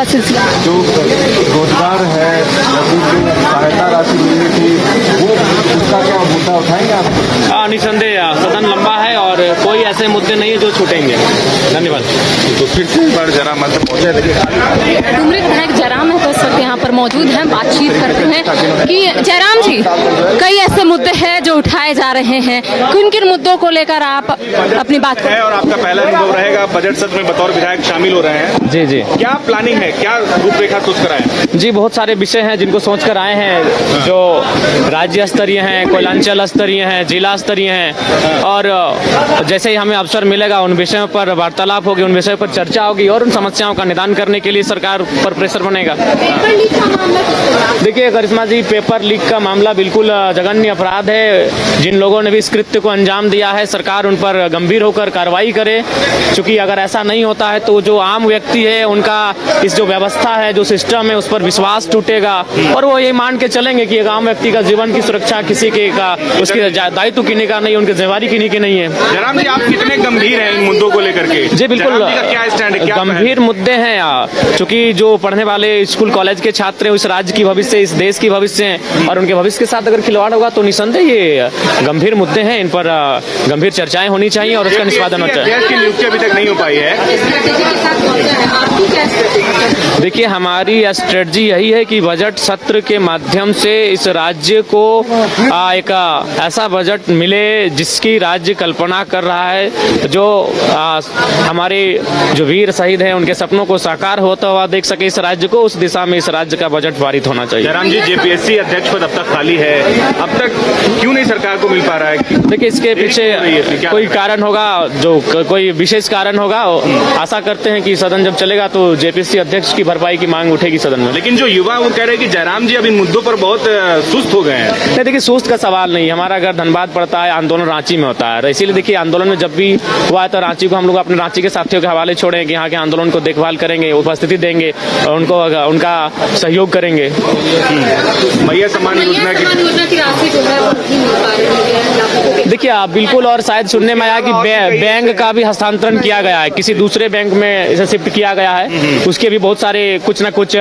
का सिलसिला? जो रोजगार है या फिर जो सहायता राशि मिलनी थी वो उसका क्या मुद्दा उठाएंगे आप? निसंदेह सदन लंबा है और कोई ऐसे मुद्दे नहीं है जो छूटेंगे। धन्यवाद। तो फिर से एक बार जरा मंत्र पहुंचे देखिए। डुमरी विधायक जयराम महतो इस वक्त यहाँ पर मौजूद हैं, बातचीत करते हैं कि जयराम जी, कई ऐसे मुद्दे हैं जो उठाए जा रहे हैं, किन किन मुद्दों को लेकर आप अपनी बात है और आपका पहला अनुभव रहेगा, बजट सत्र में बतौर विधायक शामिल हो रहे हैं। जी जी क्या प्लानिंग है, क्या रूपरेखा सोच कर आए हैं? जी, बहुत सारे विषय हैं जिनको सोच कर आए हैं, जो राज्य स्तरीय हैं, कोई अंचल स्तरीय हैं, जिला स्तरीय हैं, और जैसे ही हमें अवसर मिलेगा उन विषयों पर वार्तालाप होगी, उन विषयों पर चर्चा होगी और उन समस्याओं का निदान करने के लिए सरकार पर प्रेशर बनेगा। पेपर लीक का मामला किस तरह? देखिए करिश्मा जी, पेपर लीक का मामला बिल्कुल जघन्य अपराध है। जिन लोगों ने भी इस कृत्य को अंजाम दिया है, सरकार उन पर गंभीर होकर कार्रवाई करे, क्योंकि अगर ऐसा नहीं होता है तो जो आम व्यक्ति है उनका इस जो व्यवस्था है, जो सिस्टम है, उस पर विश्वास टूटेगा और वो ये मान के चलेंगे कि एक आम व्यक्ति का जीवन की सुरक्षा किसी के का उसके दायित्व किन्हीं का नहीं, उनकी जिम्मेवारी किन्हीं की नहीं है। जयराम जी, आप कितने गंभीर हैं इन मुद्दों को लेकर के? जी बिल्कुल, जयराम जी का क्या स्टैंड है, क्या गंभीर मुद्दे हैं, क्योंकि जो पढ़ने वाले स्कूल कॉलेज के छात्र हैं, इस राज्य की भविष्य, इस देश की भविष्य हैं और उनके भविष्य के साथ अगर खिलवाड़ होगा तो निसंदेह ये गंभीर मुद्दे हैं, इन पर गंभीर चर्चाएं होनी चाहिए और उसका निष्पादन होना चाहिए। की नियुक्ति अभी तक नहीं हो पाई है। देखिए, हमारी स्ट्रेटजी यही है कि बजट सत्र के माध्यम से इस राज्य को एक ऐसा बजट मिले जिसकी राज्य कल्पना कर रहा है, जो हमारे जो वीर शहीद हैं उनके सपनों को साकार होता हुआ देख सके इस राज्य को, उस दिशा में इस राज्य का बजट पारित होना चाहिए। जयराम जी, जेपीएससी अध्यक्ष पद अब तक खाली है, अब तक क्यों नहीं सरकार को मिल पा रहा है? देखिए, इसके पीछे कोई कारण होगा, जो कोई विशेष कारण होगा। आशा करते हैं कि सदन जब चलेगा तो जेपीएससी अध्यक्ष की भरपाई की मांग उठेगी सदन में। लेकिन जो युवा वो कह रहे हैं कि जयराम जी अब इन मुद्दों पर बहुत सुस्त हो गए हैं। नहीं, देखिए, सुस्त का सवाल नहीं। हमारा घर धनबाद पड़ता है, आंदोलन रांची में होता है, इसीलिए देखिए आंदोलन में जब भी हुआ है तो रांची को हम लोग अपने रांची के साथियों के हवाले छोड़े कि यहाँ के आंदोलन को देखभाल करेंगे, उपस्थिति देंगे और उनको उनका सहयोग करेंगे। मैया सम्मान योजना की राशि जो है वो नहीं मिल पा रही है। देखिए, आप बिल्कुल, और शायद सुनने में आया कि बैंक का भी हस्तांतरण किया गया है, किसी दूसरे बैंक में इसे शिफ्ट किया गया है। उसके भी बहुत सारे कुछ ना कुछ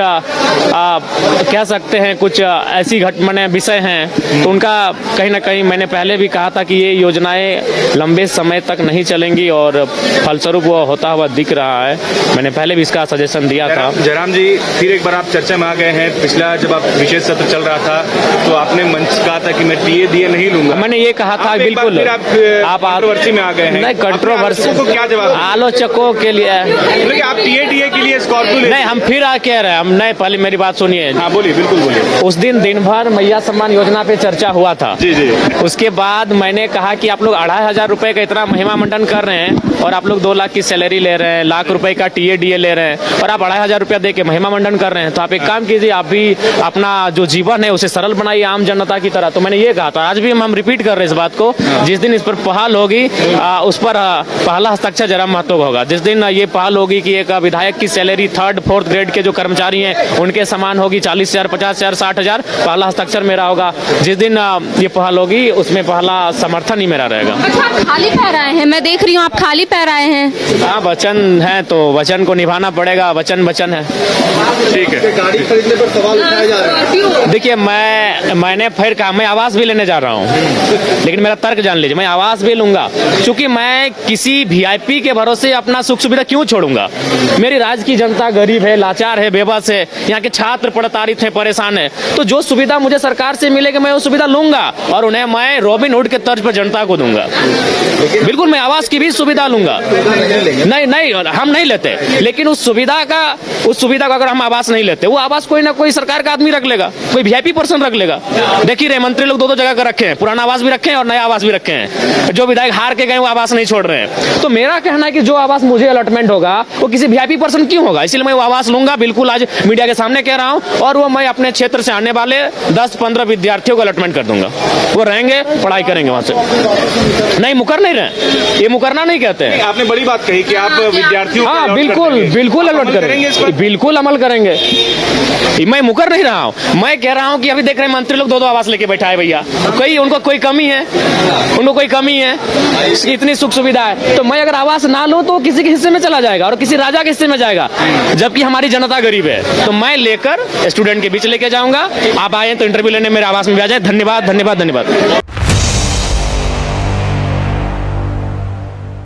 कह सकते हैं, कुछ ऐसी घटनाएं विषय हैं, तो उनका कहीं ना कहीं मैंने पहले भी कहा था कि ये योजनाएं लंबे समय तक नहीं चलेंगी और फलस्वरूप वो होता हुआ दिख रहा है। मैंने पहले भी इसका सजेशन दिया था। जयराम जी, फिर एक बार आप चर्चा में आ गए हैं। पिछला जब आप विशेष सत्र चल रहा था तो आपने मंच कहा था कि मैं टीए दिए नहीं लूंगा। मैंने ये कहा था, बिल्कुल आप कंट्रोवर्सी में आ गए हैं। नहीं, कंट्रोवर्सी को क्या जवाब? आलोचकों के लिए आप टीए के लिए स्कॉर्पियो नहीं, हम फिर कह रहे हैं, हम नहीं, पहले मेरी बात सुनिए। हाँ बोलिए, बिल्कुल बोलिए। उस दिन भर मैया सम्मान योजना पे चर्चा हुआ था। जी जी। उसके बाद मैंने कहा कि आप लोग 2500 रुपए का इतना महिमा मंडन कर रहे हैं और आप लोग 2 लाख की सैलरी ले रहे हैं, लाख रुपए का टीए ले रहे हैं और आप 2500 रुपया दे के महिमा मंडन कर रहे हैं, तो आप एक काम कीजिए, आप भी अपना जो जीवन है उसे सरल बनाइए आम जनता की तरह। तो मैंने ये कहा था, आज भी हम रिपीट कर रहे हैं इस बात को। जिस दिन इस पर पहल होगी उस पर पहला हस्ताक्षर जयराम महतो का होगा। जिस दिन ये पहल होगी कि एक विधायक की सैलरी 3rd 4th ग्रेड के जो कर्मचारी हैं उनके समान होगी, 40,000, 50,000, 60,000, पहला हस्ताक्षर मेरा होगा। जिस दिन ये पहल होगी उसमें पहला समर्थन ही मेरा रहेगा। अच्छा, आप खाली पैर आए हैं, मैं देख रही हूँ आप खाली पैर आए हैं। हाँ, वचन है तो वचन को निभाना पड़ेगा, वचन है। ठीक है। गाड़ी खरीदने पर सवाल उठाया जा रहा है। देखिए, मैंने फिर कहा मैं आवास भी लेने जा रहा हूँ, लेकिन मेरा तर्क जान लीजिए, मैं आवास भी लूंगा, क्योंकि मैं किसी वीआईपी के भरोसे अपना सुख सुविधा क्यों छोड़ूंगा। मेरी राज्य की जनता गरीब है, लाचार है, बेबस है, यहाँ के छात्र प्रताड़ित हैं, परेशान है, तो जो सुविधा मुझे सरकार से मिलेगी मैं वो सुविधा लूंगा और उन्हें मैं रॉबिन हुड के तर्ज पर जनता को दूंगा। बिल्कुल, मैं आवास की भी सुविधा लूंगा। नहीं, हम नहीं लेते, लेकिन उस सुविधा को अगर हम आवास नहीं लेते, वो आवास कोई ना कोई सरकार का आदमी रख लेगा, कोई वीआईपी पर्सन रख लेगा। देखिए रहे मंत्री लोग 2 जगह का रखे हैं, पुराना आवास भी रखे हैं और नया आवास भी रखे हैं। जो विधायक हार के गए वो आवास नहीं छोड़ रहे हैं। तो मेरा कहना है कि जो आवास मुझे अलॉटमेंट होगा वो किसी वीआईपी पर्सन क्यों होगा, इसलिए मैं वो आवास लूंगा। बिल्कुल, आज मीडिया के सामने कह रहा हूं, और वो मैं अपने क्षेत्र से आने वाले 10-15 विद्यार्थियों को अलॉटमेंट कर दूंगा। वो रहेंगे, पढ़ाई करेंगे वहां से। नहीं, मुकर मुकर नहीं रहे, ये मुकरना नहीं कहते हैं। आपने बड़ी बात कही कि आप विद्यार्थियों को हाँ allot बिल्कुल करते हैं। बिल्कुल आप अलॉट अमल करेंगे इस पर? करेंगे, बिल्कुल अमल करेंगे। मैं मुकर नहीं रहा हूँ, मैं कह रहा हूँ कि अभी देख रहे हैं मंत्री लोग 2-2 आवास लेके बैठा है भैया, कोई उनको कोई कमी है, उनको कोई कमी है, इतनी सुख सुविधा है, तो मैं अगर आवास ना लूँ तो किसी के हिस्से में चला जाएगा और किसी राजा के हिस्से में जाएगा, जबकि हमारी जनता गरीब है। तो मैं लेकर स्टूडेंट के बीच लेके जाऊंगा। आप आए तो इंटरव्यू लेने मेरे आवास में भी आ जाए। धन्यवाद धन्यवाद धन्यवाद।